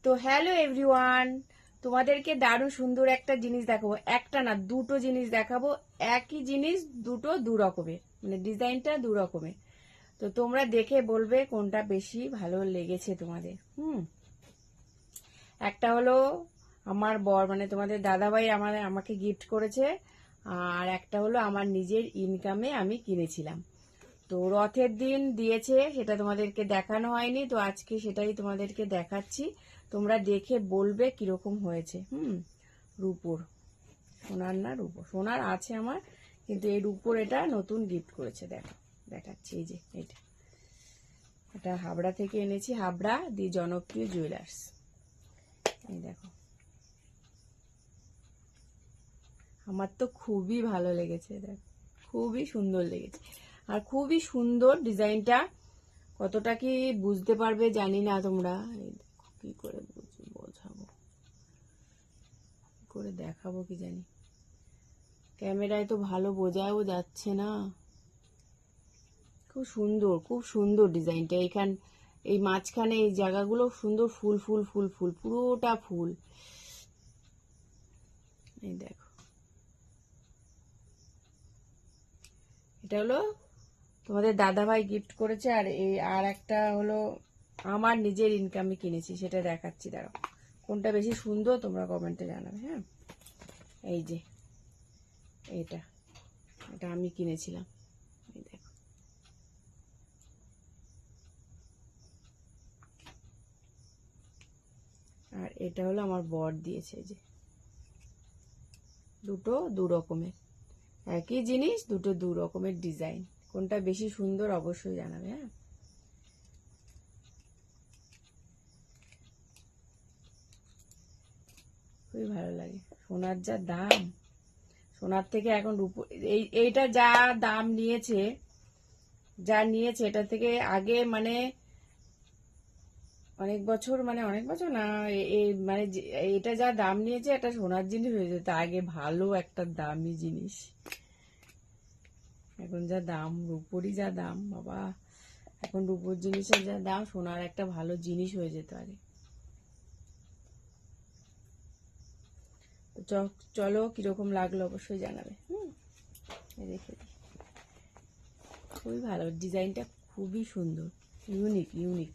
তো hello everyone, তোমাদেরকে দারুণ সুন্দর একটা জিনিস দেখাবো। একটা না, দুটো জিনিস দেখাবো। একই জিনিস দুটো দু রকমের, মানে ডিজাইনটা দু রকমের। তো তোমরা দেখে বলবে কোনটা বেশি ভালো লেগেছে তোমাদের। একটা হলো আমার বর, মানে তোমাদের দাদাভাই আমাকে গিফট করেছে, আর একটা হলো আমার নিজের ইনকামে আমি কিনেছিলাম। তো রথের দিন দিয়েছে, সেটা তোমাদেরকে দেখানো হয়নি, তো আজকে সেটাই তোমাদেরকে দেখাচ্ছি। তোমরা দেখে বলবে কিরকম হয়েছে। রূপোর, সোনার না রূপোর, সোনার আছে আমার, কিন্তু এই রূপোর এটা নতুন গিফট করেছে। দেখো দেখাচ্ছি, এই যে এটা হাবড়া থেকে এনেছি, হাবড়া দি জনপ্রিয় জুয়েলার্স। এই দেখো, আমার তো খুবই ভালো লেগেছে, দেখো খুবই সুন্দর লেগেছে, আর খুবই সুন্দর ডিজাইনটা। কতটা কি বুঝতে পারবে জানি না তোমরা। এই দেখো, কি করে বোঝাবো, কি করে দেখাবো কি জানি, ক্যামেরায় তো ভালো বোঝাও যাচ্ছে না। খুব সুন্দর, খুব সুন্দর ডিজাইনটা। এই মাঝখানে এই জায়গাগুলো সুন্দর, ফুল ফুল ফুল ফুল, পুরোটা ফুল। এই দেখো, এটা হলো তোমাদের দাদাভাই গিফট করেছে, আর একটা হলো আমার নিজের ইনকামে কিনেছি, সেটা দেখাচ্ছি। দাঁড়াও, কোনটা বেশি সুন্দর তোমরা কমেন্টে জানাবে। হ্যাঁ, এই যে এটা এটা আমি কিনেছিলাম। এই দেখো, আর এটা হলো আমার বর দিয়েছে। এই যে দুটো দু রকমের, একই জিনিস, দুটো দু রকমের ডিজাইন। কোনটা বেশি সুন্দর অবশ্যই জানাবে। হ্যাঁ, খুবই ভালো লাগে। সোনার যা দাম, সোনার থেকে এখন রূপো, এইটা যা দাম নিয়েছে, এটা থেকে আগে, মানে অনেক বছর, মানে অনেক বছর না, মানে এটা যা দাম নিয়েছে, একটা সোনার জিনিস হয়ে যেত আগে, ভালো একটা দামি জিনিস। এখন যা দাম, রূপোরই যা দাম বাবা, এখন রূপোর জিনিসের যা দাম, সোনার একটা ভালো জিনিস হয়ে যেত আগে। তো চলো, কিরকম লাগলো অবশ্যই জানাবে। রেখে দিই, খুবই ভালো ডিজাইনটা, খুবই সুন্দর, ইউনিক ইউনিক।